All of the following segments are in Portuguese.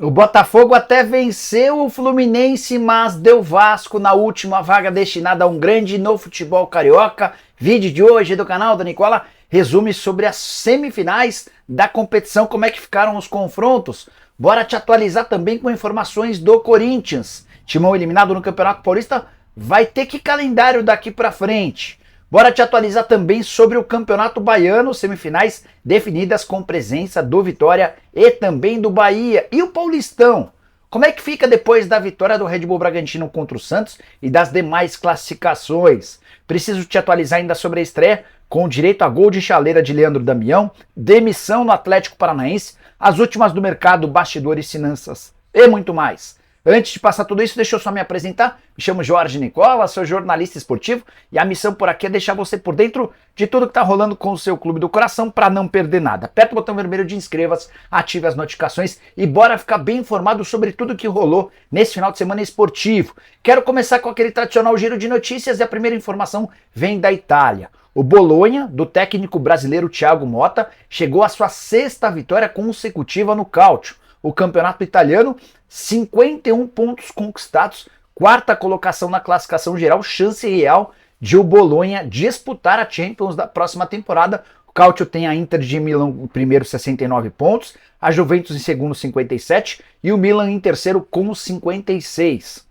O Botafogo até venceu o Fluminense, mas deu Vasco na última vaga destinada a um grande no futebol carioca. Vídeo de hoje do canal da Nicola resume sobre as semifinais da competição, como é que ficaram os confrontos. Bora te atualizar também com informações do Corinthians. Timão eliminado no Campeonato Paulista vai ter que calendário daqui pra frente. Bora te atualizar também sobre o Campeonato Baiano, semifinais definidas com presença do Vitória e também do Bahia. E o Paulistão? Como é que fica depois da vitória do Red Bull Bragantino contra o Santos e das demais classificações? Preciso te atualizar ainda sobre a estreia com direito a gol de chaleira de Leandro Damião, demissão no Atlético Paranaense, as últimas do mercado, bastidores, finanças e muito mais. Antes de passar tudo isso, deixa eu só me apresentar. Me chamo Jorge Nicola, sou jornalista esportivo e a missão por aqui é deixar você por dentro de tudo que está rolando com o seu clube do coração para não perder nada. Aperta o botão vermelho de inscreva-se, ative as notificações e bora ficar bem informado sobre tudo que rolou nesse final de semana esportivo. Quero começar com aquele tradicional giro de notícias e a primeira informação vem da Itália. O Bolonha, do técnico brasileiro Thiago Motta, chegou à sua sexta vitória consecutiva no Calcio. O campeonato italiano, 51 pontos conquistados, quarta colocação na classificação geral, chance real de o Bolonha disputar a Champions da próxima temporada. O Calcio tem a Inter de Milão em primeiro, 69 pontos, a Juventus em segundo, 57 e o Milan em terceiro com 56.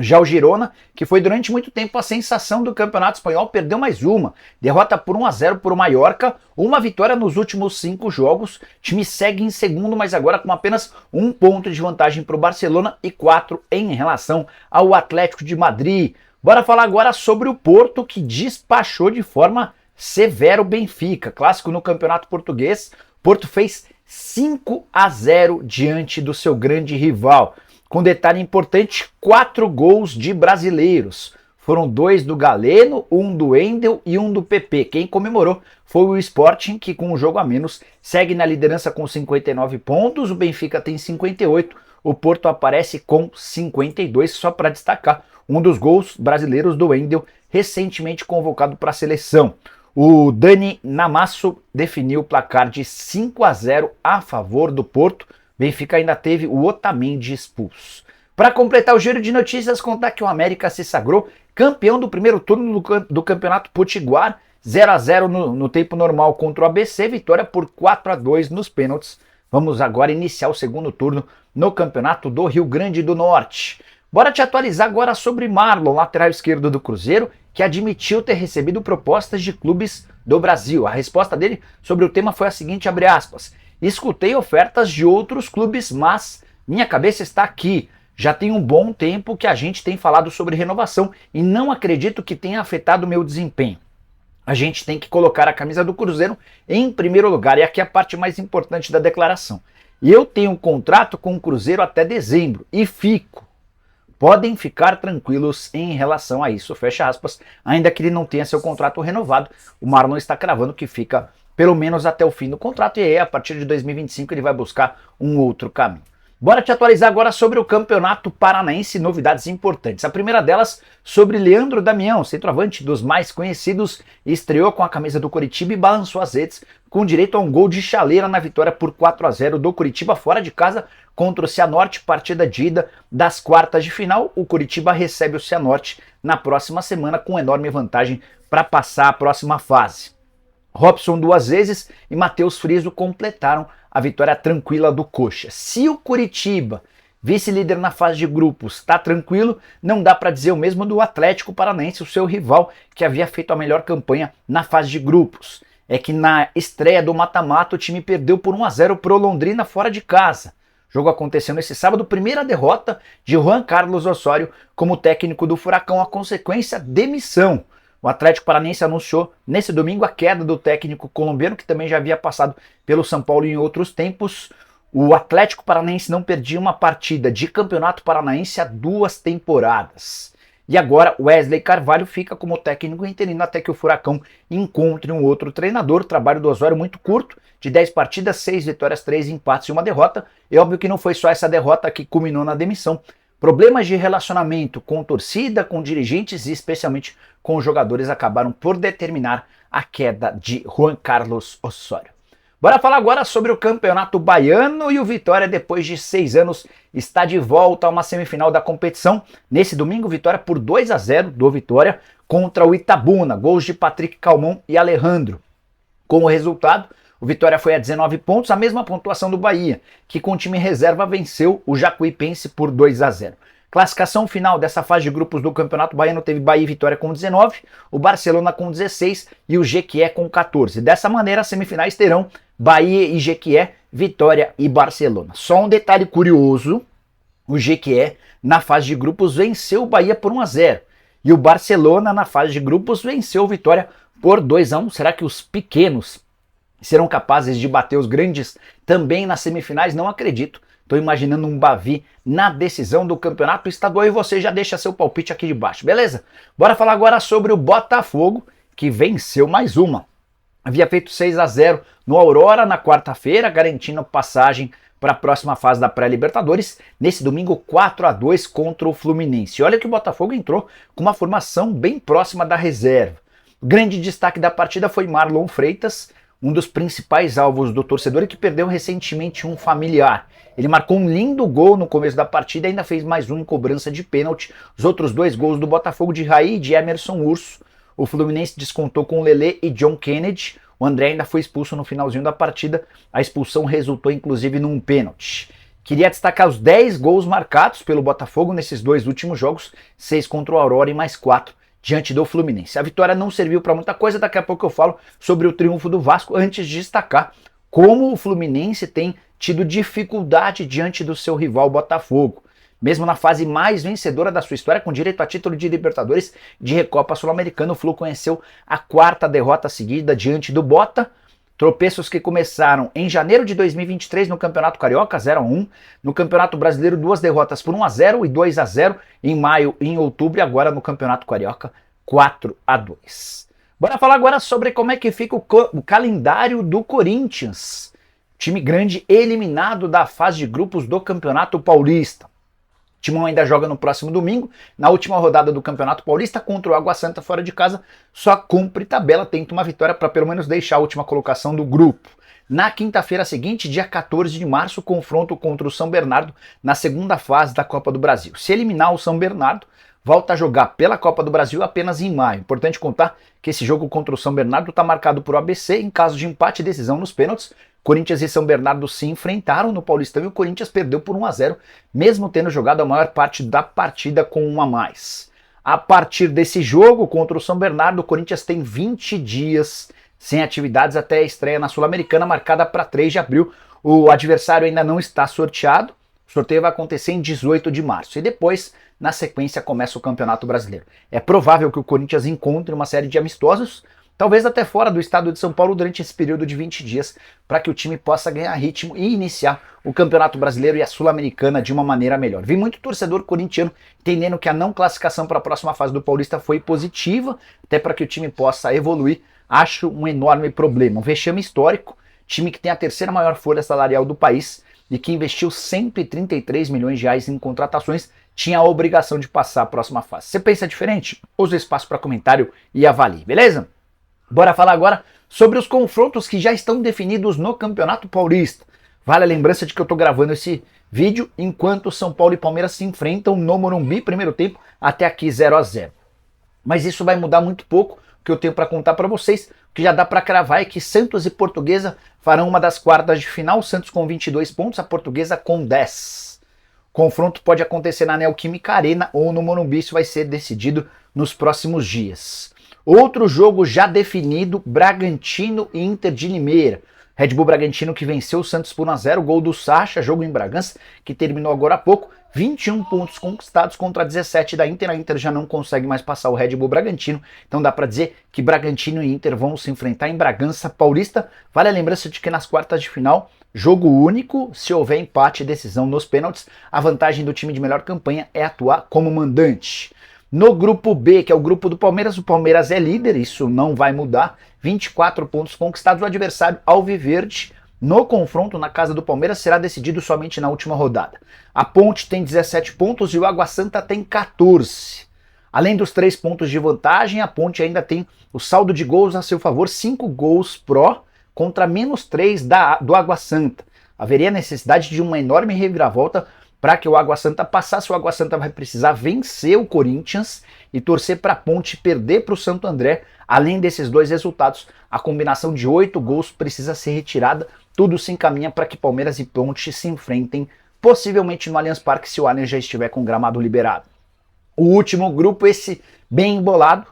Já o Girona, que foi durante muito tempo a sensação do Campeonato Espanhol, perdeu mais uma. Derrota por 1-0 por Mallorca, uma vitória nos últimos 5 jogos. O time segue em segundo, mas agora com apenas 1 ponto de vantagem para o Barcelona e 4 em relação ao Atlético de Madrid. Bora falar agora sobre o Porto, que despachou de forma severa o Benfica. Clássico no Campeonato Português, Porto fez 5-0 diante do seu grande rival. Com detalhe importante, 4 gols de brasileiros. Foram 2 do Galeno, 1 do Wendel e 1 do PP. Quem comemorou foi o Sporting, que com um jogo a menos segue na liderança com 59 pontos. O Benfica tem 58, o Porto aparece com 52. Só para destacar, um dos gols brasileiros do Wendel, recentemente convocado para a seleção. O Dani Namasso definiu o placar de 5-0 a favor do Porto. Benfica ainda teve o Otamendi expulso. Para completar o giro de notícias, contar que o América se sagrou campeão do primeiro turno do Campeonato Potiguar, 0-0 no tempo normal contra o ABC, vitória por 4-2 nos pênaltis. Vamos agora iniciar o segundo turno no Campeonato do Rio Grande do Norte. Bora te atualizar agora sobre Marlon, lateral esquerdo do Cruzeiro, que admitiu ter recebido propostas de clubes do Brasil. A resposta dele sobre o tema foi a seguinte, abre aspas: escutei ofertas de outros clubes, mas minha cabeça está aqui. Já tem um bom tempo que a gente tem falado sobre renovação e não acredito que tenha afetado o meu desempenho. A gente tem que colocar a camisa do Cruzeiro em primeiro lugar, e aqui é a parte mais importante da declaração. Eu tenho um contrato com o Cruzeiro até dezembro e fico. Podem ficar tranquilos em relação a isso, fecha aspas. Ainda que ele não tenha seu contrato renovado, o Marlon está cravando que fica pelo menos até o fim do contrato, e aí a partir de 2025 ele vai buscar um outro caminho. Bora te atualizar agora sobre o Campeonato Paranaense, novidades importantes. A primeira delas sobre Leandro Damião, centroavante dos mais conhecidos, estreou com a camisa do Coritiba e balançou as redes com direito a um gol de chaleira na vitória por 4-0 do Coritiba fora de casa contra o Cianorte, partida de ida das quartas de final. O Coritiba recebe o Cianorte na próxima semana com enorme vantagem para passar a próxima fase. Robson 2 vezes e Matheus Friso completaram a vitória tranquila do Coxa. Se o Coritiba, vice-líder na fase de grupos, está tranquilo, não dá para dizer o mesmo do Atlético Paranaense, o seu rival, que havia feito a melhor campanha na fase de grupos. É que na estreia do mata-mata o time perdeu por 1-0 pro Londrina fora de casa. O jogo aconteceu nesse sábado, primeira derrota de Juan Carlos Osório como técnico do Furacão, a consequência, demissão. O Atlético Paranaense anunciou nesse domingo a queda do técnico colombiano, que também já havia passado pelo São Paulo em outros tempos. O Atlético Paranaense não perdia uma partida de Campeonato Paranaense há 2 temporadas. E agora Wesley Carvalho fica como técnico interino até que o Furacão encontre um outro treinador. O trabalho do Osório muito curto, de 10 partidas, 6 vitórias, 3 empates e 1 derrota. É óbvio que não foi só essa derrota que culminou na demissão. Problemas de relacionamento com torcida, com dirigentes e especialmente com os jogadores acabaram por determinar a queda de Juan Carlos Osório. Bora falar agora sobre o Campeonato Baiano e o Vitória, depois de 6 anos, está de volta a uma semifinal da competição. Nesse domingo, Vitória por 2-0 do Vitória contra o Itabuna, gols de Patrick Calmon e Alejandro. Com o resultado, o Vitória foi a 19 pontos, a mesma pontuação do Bahia, que com time reserva venceu o Jacuipense por 2-0. Classificação final dessa fase de grupos do Campeonato Baiano teve Bahia e Vitória com 19, o Barcelona com 16 e o Jequié com 14. Dessa maneira, as semifinais terão Bahia e Jequié, Vitória e Barcelona. Só um detalhe curioso, o Jequié na fase de grupos venceu o Bahia por 1-0 e o Barcelona na fase de grupos venceu o Vitória por 2-1. Será que os pequenos serão capazes de bater os grandes também nas semifinais? Não acredito. Estou imaginando um Bavi na decisão do campeonato estadual e você já deixa seu palpite aqui de baixo, beleza? Bora falar agora sobre o Botafogo, que venceu mais uma. Havia feito 6-0 no Aurora na quarta-feira, garantindo passagem para a próxima fase da pré-Libertadores. Nesse domingo, 4-2 contra o Fluminense. Olha que o Botafogo entrou com uma formação bem próxima da reserva. O grande destaque da partida foi Marlon Freitas, um dos principais alvos do torcedor e que perdeu recentemente um familiar. Ele marcou um lindo gol no começo da partida e ainda fez mais um em cobrança de pênalti. Os outros dois gols do Botafogo de Raí e de Emerson Urso. O Fluminense descontou com Lelê e John Kennedy. O André ainda foi expulso no finalzinho da partida. A expulsão resultou inclusive num pênalti. Queria destacar os 10 gols marcados pelo Botafogo nesses dois últimos jogos. 6 contra o Aurora e mais 4 diante do Fluminense. A vitória não serviu para muita coisa, daqui a pouco eu falo sobre o triunfo do Vasco, antes de destacar como o Fluminense tem tido dificuldade diante do seu rival Botafogo. Mesmo na fase mais vencedora da sua história, com direito a título de Libertadores de Recopa Sul-Americana, o Flu conheceu a 4ª derrota seguida diante do Bota. Tropeços que começaram em janeiro de 2023 no Campeonato Carioca, 0-1. No Campeonato Brasileiro, 2 derrotas por 1-0 e 2-0 em maio e em outubro. E agora no Campeonato Carioca, 4-2. Bora falar agora sobre como é que fica o calendário do Corinthians. Time grande eliminado da fase de grupos do Campeonato Paulista. O Timão ainda joga no próximo domingo, na última rodada do Campeonato Paulista, contra o Água Santa fora de casa, só cumpre tabela, tenta uma vitória para pelo menos deixar a última colocação do grupo. Na quinta-feira seguinte, dia 14 de março, confronto contra o São Bernardo na segunda fase da Copa do Brasil. Se eliminar o São Bernardo, volta a jogar pela Copa do Brasil apenas em maio. Importante contar que esse jogo contra o São Bernardo está marcado por ABC, em caso de empate e decisão nos pênaltis. Corinthians e São Bernardo se enfrentaram no Paulistão e o Corinthians perdeu por 1-0, mesmo tendo jogado a maior parte da partida com 1 a mais. A partir desse jogo contra o São Bernardo, o Corinthians tem 20 dias sem atividades até a estreia na Sul-Americana, marcada para 3 de abril. O adversário ainda não está sorteado, o sorteio vai acontecer em 18 de março e depois, na sequência, começa o Campeonato Brasileiro. É provável que o Corinthians encontre uma série de amistosos, talvez até fora do estado de São Paulo durante esse período de 20 dias, para que o time possa ganhar ritmo e iniciar o Campeonato Brasileiro e a Sul-Americana de uma maneira melhor. Vi muito torcedor corintiano entendendo que a não classificação para a próxima fase do Paulista foi positiva, até para que o time possa evoluir. Acho um enorme problema, um vexame histórico, time que tem a 3ª maior folha salarial do país e que investiu 133 milhões de reais em contratações, tinha a obrigação de passar a próxima fase. Você pensa diferente? Use o espaço para comentário e avalie, beleza? Bora falar agora sobre os confrontos que já estão definidos no Campeonato Paulista. Vale a lembrança de que eu estou gravando esse vídeo enquanto São Paulo e Palmeiras se enfrentam no Morumbi, primeiro tempo, até aqui 0-0. Mas isso vai mudar muito pouco. O que eu tenho para contar para vocês, o que já dá para cravar é que Santos e Portuguesa farão uma das quartas de final, Santos com 22 pontos, a Portuguesa com 10. O confronto pode acontecer na Neoquímica Arena ou no Morumbi, isso vai ser decidido nos próximos dias. Outro jogo já definido, Bragantino e Inter de Limeira. Red Bull Bragantino que venceu o Santos por 1-0, gol do Sacha, jogo em Bragança, que terminou agora há pouco. 21 pontos conquistados contra 17 da Inter. A Inter já não consegue mais passar o Red Bull Bragantino, então dá para dizer que Bragantino e Inter vão se enfrentar em Bragança Paulista. Vale a lembrança de que nas quartas de final, jogo único, se houver empate e decisão nos pênaltis, a vantagem do time de melhor campanha é atuar como mandante. No grupo B, que é o grupo do Palmeiras, o Palmeiras é líder, isso não vai mudar, 24 pontos conquistados, o adversário alviverde no confronto na casa do Palmeiras será decidido somente na última rodada. A Ponte tem 17 pontos e o Água Santa tem 14. Além dos 3 pontos de vantagem, a Ponte ainda tem o saldo de gols a seu favor, 5 gols pró contra -3 do Água Santa. Haveria necessidade de uma enorme reviravolta para que o Água Santa passasse. O Água Santa vai precisar vencer o Corinthians e torcer para a Ponte perder para o Santo André. Além desses dois resultados, a combinação de 8 gols precisa ser retirada. Tudo se encaminha para que Palmeiras e Ponte se enfrentem, possivelmente no Allianz Parque, se o Allianz já estiver com o gramado liberado. O último grupo, esse bem embolado,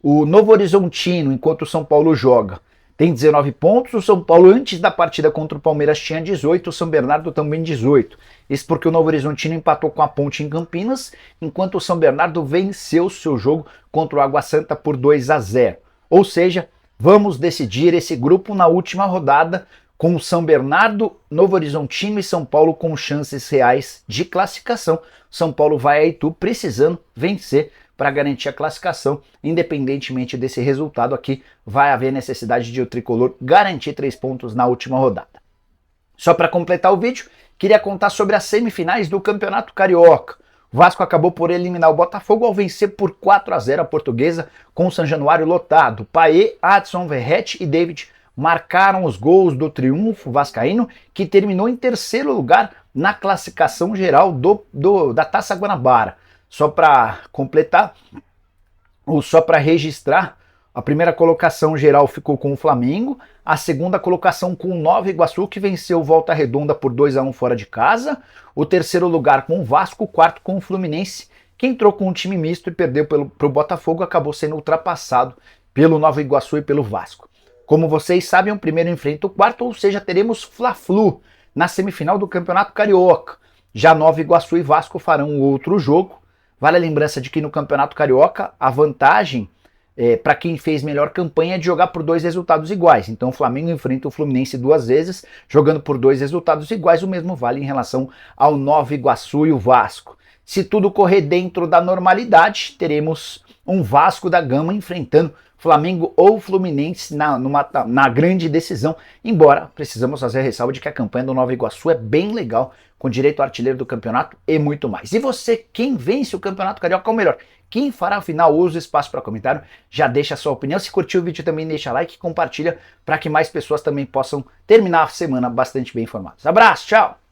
o Novo Horizontino, enquanto o São Paulo joga, tem 19 pontos. O São Paulo, antes da partida contra o Palmeiras, tinha 18, o São Bernardo também 18. Isso porque o Novo Horizontino empatou com a Ponte em Campinas, enquanto o São Bernardo venceu seu jogo contra o Água Santa por 2-0. Ou seja, vamos decidir esse grupo na última rodada, com o São Bernardo, Novo Horizontino e São Paulo com chances reais de classificação. São Paulo vai a Itu precisando vencer para garantir a classificação. Independentemente desse resultado aqui, vai haver necessidade de o tricolor garantir 3 pontos na última rodada. Só para completar o vídeo, queria contar sobre as semifinais do Campeonato Carioca. O Vasco acabou por eliminar o Botafogo ao vencer por 4-0 a Portuguesa, com o São Januário lotado. Paê, Adson, Verrete e David marcaram os gols do triunfo vascaíno, que terminou em terceiro lugar na classificação geral da Taça Guanabara. Só para completar, ou só para registrar, a primeira colocação geral ficou com o Flamengo, a segunda colocação com o Nova Iguaçu, que venceu Volta Redonda por 2-1 fora de casa, o terceiro lugar com o Vasco, o quarto com o Fluminense, que entrou com um time misto e perdeu para o Botafogo, acabou sendo ultrapassado pelo Nova Iguaçu e pelo Vasco. Como vocês sabem, o primeiro enfrenta o quarto, ou seja, teremos Fla-Flu na semifinal do Campeonato Carioca. Já Nova Iguaçu e Vasco farão outro jogo. Vale a lembrança de que no Campeonato Carioca a vantagem para quem fez melhor campanha é de jogar por 2 resultados iguais. Então o Flamengo enfrenta o Fluminense 2 vezes, jogando por 2 resultados iguais. O mesmo vale em relação ao Nova Iguaçu e o Vasco. Se tudo correr dentro da normalidade, teremos um Vasco da Gama enfrentando Flamengo ou Fluminense na grande decisão, embora precisamos fazer a ressalva de que a campanha do Nova Iguaçu é bem legal, com direito ao artilheiro do campeonato e muito mais. E você, quem vence o Campeonato Carioca, ou melhor, quem fará a final? Usa o espaço para comentário, já deixa a sua opinião. Se curtiu o vídeo também deixa like e compartilha para que mais pessoas também possam terminar a semana bastante bem informadas. Abraço, tchau!